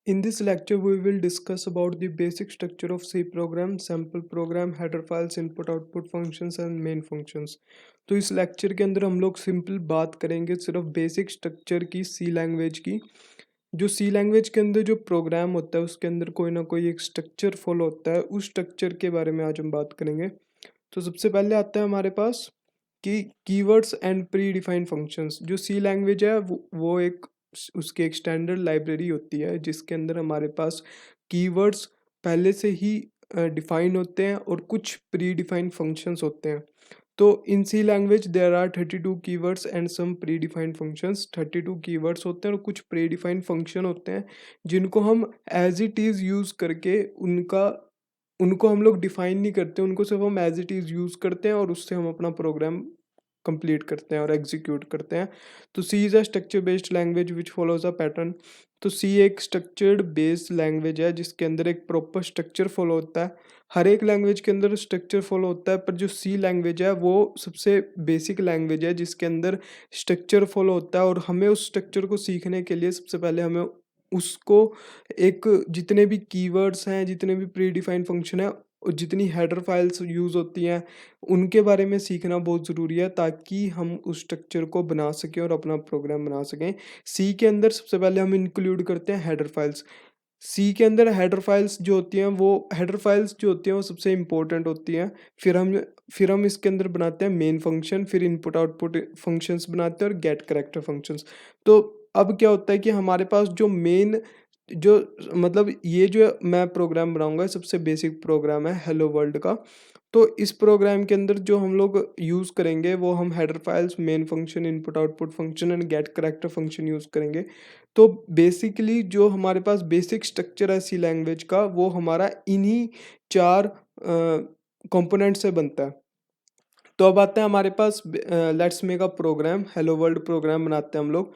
In this lecture, we will discuss about the basic structure of C program, sample program, header files, input output functions and main functions. तो इस lecture के अंदर हम लोग simple बात करेंगे सिर्फ बेसिक स्ट्रक्चर की सी लैंग्वेज की। जो सी लैंग्वेज के अंदर जो प्रोग्राम होता है उसके अंदर कोई ना कोई एक स्ट्रक्चर फॉलो होता है, उस स्ट्रक्चर के बारे में आज हम बात करेंगे। तो सबसे पहले आता है हमारे पास कि keywords and pre defined functions. जो सी लैंग्वेज है वो एक उसकी एक स्टैंडर्ड लाइब्रेरी होती है जिसके अंदर हमारे पास कीवर्ड्स पहले से ही डिफाइन होते हैं और कुछ प्री डिफाइंड फंक्शंस होते हैं। तो in C language there are 32 keywords and some predefined functions. 32 keywords होते हैं और कुछ प्री डिफाइंड फंक्शन होते हैं जिनको हम एज इट इज़ यूज़ करके उनका उनको हम लोग डिफाइन नहीं करते, उनको सिर्फ हम एज इट इज़ यूज़ करते हैं और उससे हम अपना प्रोग्राम कंप्लीट करते हैं और एग्जीक्यूट करते हैं। तो C is a structure based language which follows a pattern. तो सी एक स्ट्रक्चर्ड बेस्ड लैंग्वेज है जिसके अंदर एक प्रॉपर स्ट्रक्चर फॉलो होता है। हर एक लैंग्वेज के अंदर स्ट्रक्चर फॉलो होता है, पर जो सी लैंग्वेज है वो सबसे बेसिक लैंग्वेज है जिसके अंदर स्ट्रक्चर फॉलो होता है। और हमें उस स्ट्रक्चर को सीखने के लिए सबसे पहले हमें उसको एक जितने भी कीवर्ड्स हैं, जितने भी प्री डिफाइंड फंक्शन है और जितनी हेडर फाइल्स यूज़ होती हैं उनके बारे में सीखना बहुत ज़रूरी है ताकि हम उस स्ट्रक्चर को बना सकें और अपना प्रोग्राम बना सकें। सी के अंदर सबसे पहले हम इंक्लूड करते हैं हेडर फाइल्स। सी के अंदर हेडर फाइल्स जो होती हैं वो सबसे इम्पोर्टेंट होती हैं। फिर हम इसके अंदर बनाते हैं मेन फंक्शन, फिर इनपुट आउटपुट फंक्शंस बनाते हैं और गेट कैरेक्टर फंक्शंस। तो अब क्या होता है कि हमारे पास जो मेन जो मतलब ये जो मैं प्रोग्राम बनाऊंगा सबसे बेसिक प्रोग्राम है हेलो वर्ल्ड का। तो इस प्रोग्राम के अंदर जो हम लोग यूज़ करेंगे वो हम header files, main function, input output function and get character function use करेंगे। तो बेसिकली जो हमारे पास बेसिक स्ट्रक्चर है सी लैंग्वेज का वो हमारा इन्हीं चार कंपोनेंट से बनता है। तो अब आता है हमारे पास let's make a program, hello world program बनाते हैं हम लोग।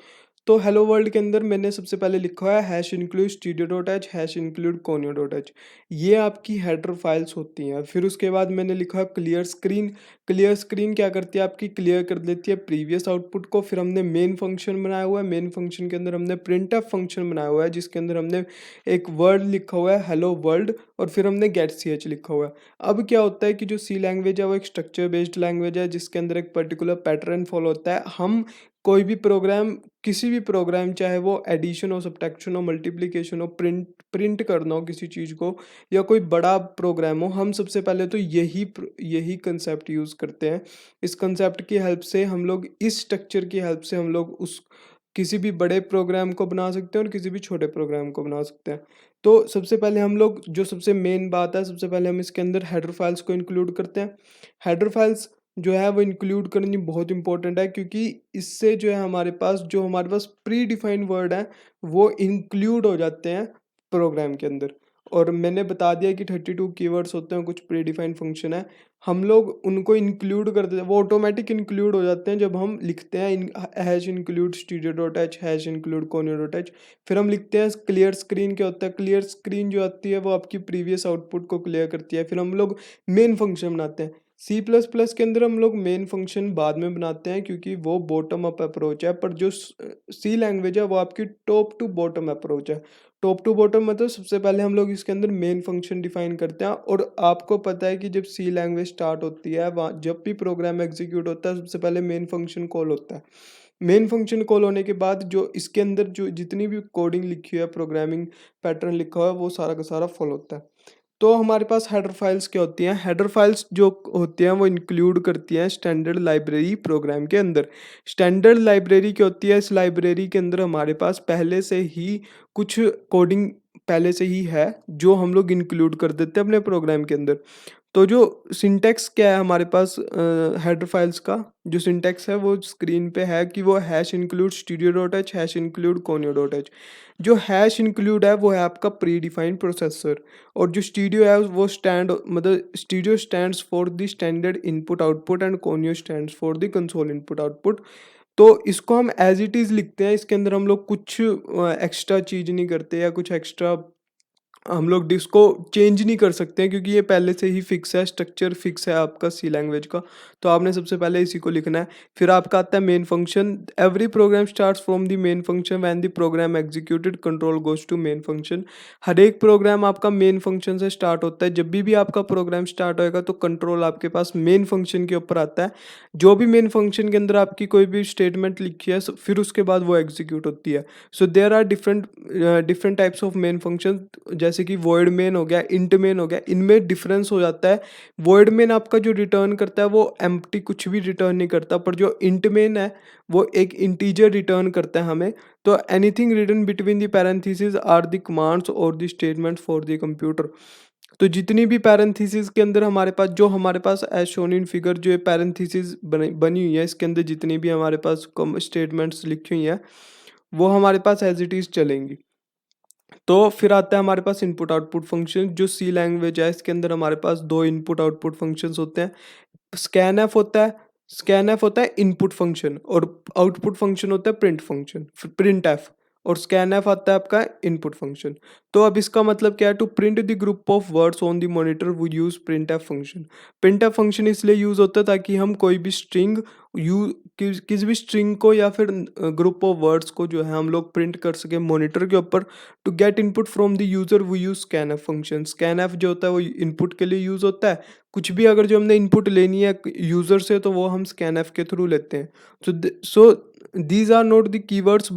तो हेलो वर्ल्ड के अंदर मैंने सबसे पहले लिखा है hash include studio dot H, hash include conio dot H. ये आपकी हेडर फाइल्स होती हैं। फिर उसके बाद मैंने लिखा क्लियर स्क्रीन। क्लियर स्क्रीन क्या करती है, आपकी क्लियर कर देती है प्रीवियस आउटपुट को। फिर हमने मेन फंक्शन बनाया हुआ है, मेन फंक्शन के अंदर हमने प्रिंट एफ फंक्शन बनाया हुआ है जिसके अंदर हमने एक वर्ड लिखा हुआ है हेलो वर्ल्ड और फिर हमने गेट सी एच लिखा हुआ है। अब क्या होता है कि जो सी लैंग्वेज है वो एक स्ट्रक्चर बेस्ड लैंग्वेज है जिसके अंदर एक पर्टिकुलर पैटर्न फॉलो होता है। हम कोई भी प्रोग्राम, किसी भी प्रोग्राम, चाहे वो एडिशन हो, सब्ट्रैक्शन हो, मल्टीप्लिकेशन हो, प्रिंट करना हो किसी चीज़ को, या कोई बड़ा प्रोग्राम हो, हम सबसे पहले तो यही कंसेप्ट यूज़ करते हैं। इस कंसेप्ट की हेल्प से हम लोग, इस स्ट्रक्चर की हेल्प से हम लोग उस किसी भी बड़े प्रोग्राम को बना सकते हैं और किसी भी छोटे प्रोग्राम को बना सकते हैं। तो सबसे पहले हम लोग जो सबसे मेन बात है, सबसे पहले हम इसके अंदर हेडर फाइल्स को इंक्लूड करते हैं। हेडर फाइल्स जो है वो इंक्लूड करनी बहुत इंपॉर्टेंट है क्योंकि इससे जो हमारे पास प्री डिफाइंड वर्ड है वो इंक्लूड हो जाते हैं प्रोग्राम के अंदर। और मैंने बता दिया कि 32 कीवर्ड्स होते हैं, कुछ प्री डिफाइंड फंक्शन है। हम लोग उनको इंक्लूड कर देते हैं, वो ऑटोमेटिक इंक्लूड हो जाते हैं जब हम लिखते हैं hash include studio dot H, hash include conio dot H. फिर हम लिखते हैं क्लियर स्क्रीन। क्या होता है, क्लियर स्क्रीन जो आती है वो आपकी प्रीवियस आउटपुट को क्लियर करती है। फिर हम लोग मेन फंक्शन बनाते हैं। सी प्लस प्लस के अंदर हम लोग मेन फंक्शन बाद में बनाते हैं क्योंकि वो बॉटम अप अप्रोच है, पर जो सी लैंग्वेज है वो आपकी टॉप टू बॉटम अप्रोच है। टॉप टू बॉटम मतलब सबसे पहले हम लोग इसके अंदर मेन फंक्शन डिफाइन करते हैं। और आपको पता है कि जब सी लैंग्वेज स्टार्ट होती है, वहाँ जब भी प्रोग्राम एग्जीक्यूट होता है सबसे पहले मेन फंक्शन कॉल होता है। मेन फंक्शन कॉल होने के बाद जो इसके अंदर जो जितनी भी कोडिंग लिखी है, प्रोग्रामिंग पैटर्न लिखा हुआ है, वो सारा का सारा फॉलो होता है। तो हमारे पास हेडर फाइल्स क्या होती हैं, हेडर फाइल्स जो होती हैं वो इंक्लूड करती हैं स्टैंडर्ड लाइब्रेरी प्रोग्राम के अंदर। स्टैंडर्ड लाइब्रेरी क्या होती है, इस लाइब्रेरी के अंदर हमारे पास पहले से ही कुछ कोडिंग पहले से ही है जो हम लोग इंक्लूड कर देते हैं अपने प्रोग्राम के अंदर। तो जो सिंटैक्स क्या है हमारे पास हेडर फाइल्स का, जो सिंटैक्स है वो स्क्रीन पे है कि वो hash include studio dot H, hash include conio dot H. जो हैश इंक्लूड है वो है आपका प्री डिफाइंड प्रोसेसर। और जो स्टूडियो है वो studio stands for the standard input output and conio stands for the console input output. तो इसको हम एज इट इज़ लिखते हैं, इसके अंदर हम लोग कुछ एक्स्ट्रा चीज़ नहीं करते या कुछ एक्स्ट्रा हम लोग इसको चेंज नहीं कर सकते हैं क्योंकि ये पहले से ही फिक्स है, स्ट्रक्चर फिक्स है आपका सी लैंग्वेज का। तो आपने सबसे पहले इसी को लिखना है। फिर आपका आता है main function. Every program starts from the main function when the program executed control goes to main function. हर एक प्रोग्राम आपका मेन फंक्शन से स्टार्ट होता है। जब भी आपका प्रोग्राम स्टार्ट होएगा तो कंट्रोल आपके पास मेन फंक्शन के ऊपर आता है। जो भी मेन फंक्शन के अंदर आपकी कोई भी स्टेटमेंट लिखी है फिर उसके बाद वो एग्जीक्यूट होती है। So there are different different types of main function, जैसे कि वॉइड मेन हो गया, इंट मेन हो गया, इनमें डिफरेंस हो जाता है। वॉइड मेन आपका जो रिटर्न करता है वो एम्प्टी कुछ भी रिटर्न नहीं करता, पर जो इंट मेन है वो एक इंटीजर रिटर्न करता है हमें। तो anything written between the parenthesis are the commands और the statements for the computer. तो जितनी भी पैरेंथेसिस के अंदर हमारे पास एज शोन इन फिगर जो ये पैरेंथेसिस बनी हुई है, इसके अंदर जितनी भी हमारे पास स्टेटमेंट्स लिखी हुई हैं वो हमारे पास एज इट इज़ चलेंगी। तो फिर आता है हमारे पास इनपुट आउटपुट फंक्शन। जो सी लैंग्वेज है इसके अंदर हमारे पास दो इनपुट आउटपुट फंक्शंस होते हैं। स्कैनएफ होता है, स्कैनएफ होता है इनपुट फंक्शन, और आउटपुट फंक्शन होता है प्रिंट फंक्शन, प्रिंट एफ। और स्कैनएफ आता है आपका इनपुट फंक्शन। तो अब इसका मतलब क्या है, to print the group of words on the monitor we use print f function. Print f function इसलिए यूज होता है ताकि हम कोई भी स्ट्रिंग यू किसी भी स्ट्रिंग को या फिर ग्रुप ऑफ वर्ड्स को जो है हम लोग प्रिंट कर सके मॉनिटर के ऊपर। To get input from the user we use scanf function. Scanf जो होता है वो इनपुट के लिए यूज होता है। कुछ भी अगर जो हमने इनपुट लेनी है यूजर से तो वो हम स्कैनएफ के थ्रू लेते हैं। So these are not the keywords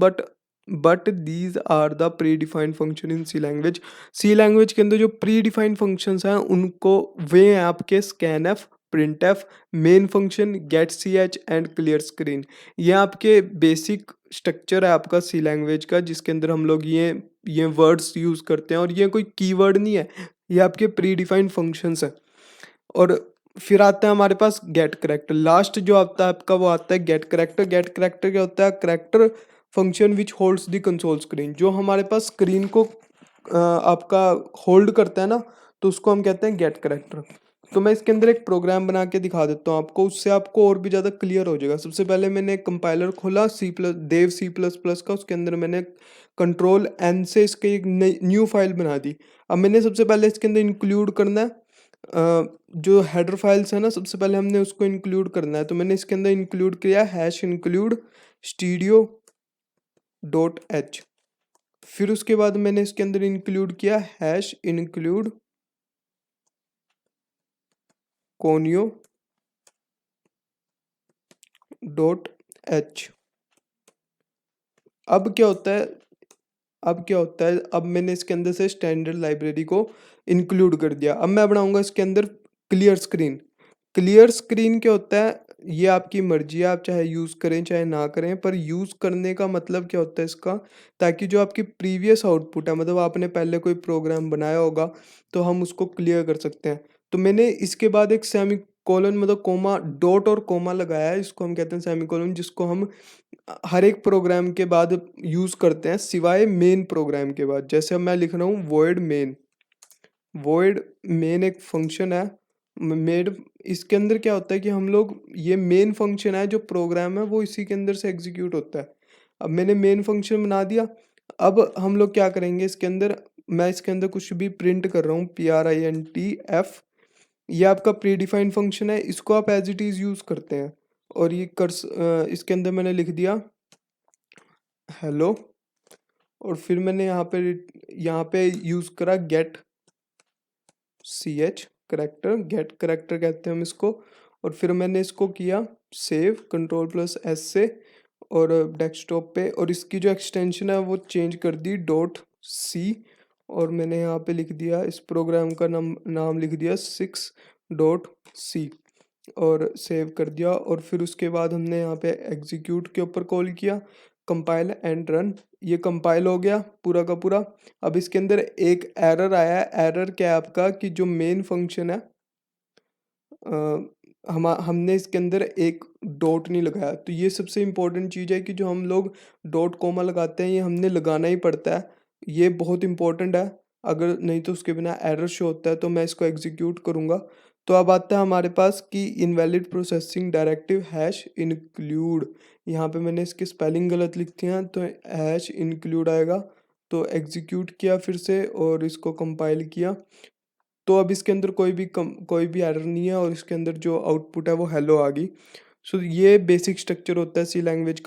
but these are the predefined function in C language. C language के अंदर जो प्री डिफाइंड फंक्शंस हैं उनको वे हैं आपके scanf, printf, main function, get C H and clear screen. ये आपके बेसिक स्ट्रक्चर है आपका सी लैंग्वेज का, जिसके अंदर हम लोग ये वर्ड्स यूज़ करते हैं। और ये कोई कीवर्ड नहीं है, ये आपके प्री डिफाइंड फंक्शंस हैं। और फिर आता है हमारे पास गेट करेक्टर। लास्ट जो आता है आपका वो आता है गेट करेक्टर। गेट करेक्टर क्या होता है, character function which holds the console screen. जो हमारे पास स्क्रीन को आपका होल्ड करता है ना, तो उसको हम कहते हैं गेट करेक्टर। तो मैं इसके अंदर एक प्रोग्राम बना के दिखा देता हूँ आपको, उससे आपको और भी ज़्यादा क्लियर हो जाएगा। सबसे पहले मैंने एक कंपाइलर खोला देव C++ का, उसके अंदर मैंने कंट्रोल एन से इसके एक न्यू फाइल बना दी। अब मैंने सबसे पहले इसके अंदर इंक्लूड करना है जो हेडर फाइल्स है ना, सबसे पहले हमने उसको इंक्लूड करना है। तो मैंने इसके अंदर इंक्लूड किया hash include studio dot H. फिर उसके बाद मैंने इसके अंदर इंक्लूड किया hash include conio dot H. अब क्या होता है, अब मैंने इसके अंदर से स्टैंडर्ड लाइब्रेरी को इंक्लूड कर दिया। अब मैं बनाऊंगा इसके अंदर क्लियर स्क्रीन। क्लियर स्क्रीन क्या होता है, ये आपकी मर्जी है, आप चाहे यूज़ करें चाहे ना करें। पर यूज़ करने का मतलब क्या होता है इसका, ताकि जो आपकी प्रीवियस आउटपुट है, मतलब आपने पहले कोई प्रोग्राम बनाया होगा तो हम उसको क्लियर कर सकते हैं। तो मैंने इसके बाद एक सेमी कोलन मतलब कोमा, डॉट और कोमा लगाया है, इसको हम कहते हैं सेमी कोलन, जिसको हम हर एक प्रोग्राम के बाद यूज़ करते हैं सिवाय मेन प्रोग्राम के बाद। जैसे अब मैं लिख रहा हूँ वॉइड मेन एक फंक्शन है मेड। इसके अंदर क्या होता है कि हम लोग, ये मेन फंक्शन है जो प्रोग्राम है वो इसी के अंदर से एग्जीक्यूट होता है। अब मैंने मेन फंक्शन बना दिया। अब हम लोग क्या करेंगे इसके अंदर, मैं इसके अंदर कुछ भी प्रिंट कर रहा हूँ printf। ये आपका प्री डिफाइंड फंक्शन है, इसको आप एज इट इज़ यूज़ करते हैं। और ये इसके अंदर मैंने लिख दिया हेलो। और फिर मैंने यहाँ पे यूज़ करा get C H character, get character कहते हैं हम इसको। और फिर मैंने इसको किया सेव Ctrl+S से और डेस्कटॉप पे, और इसकी जो एक्सटेंशन है वो चेंज कर दी .c। और मैंने यहाँ पे लिख दिया, इस प्रोग्राम का नाम लिख दिया 6.c और सेव कर दिया। और फिर उसके बाद हमने यहाँ पे एग्जीक्यूट के ऊपर कॉल किया, कंपाइल एंड रन। ये कंपाइल हो गया पूरा का पूरा। अब इसके अंदर एक एरर आया है। एरर क्या है आपका, कि जो मेन फंक्शन है हमने इसके अंदर एक डॉट नहीं लगाया। तो ये सबसे इम्पोर्टेंट चीज़ है कि जो हम लोग डॉट कोमा लगाते हैं ये हमने लगाना ही पड़ता है, ये बहुत इम्पोर्टेंट है। अगर नहीं तो उसके बिना एरर शो होता है। तो मैं इसको एग्जीक्यूट करूँगा। तो अब आता है हमारे पास कि invalid processing directive hash include. यहाँ पे मैंने इसकी स्पेलिंग गलत लिखती हैं तो हैश इंक्लूड आएगा। तो एग्जीक्यूट किया फिर से और इसको कंपाइल किया। तो अब इसके अंदर कोई भी एरर नहीं है और इसके अंदर जो आउटपुट है वो हेलो आ गई। सो ये बेसिक स्ट्रक्चर होता है सी लैंग्वेज का।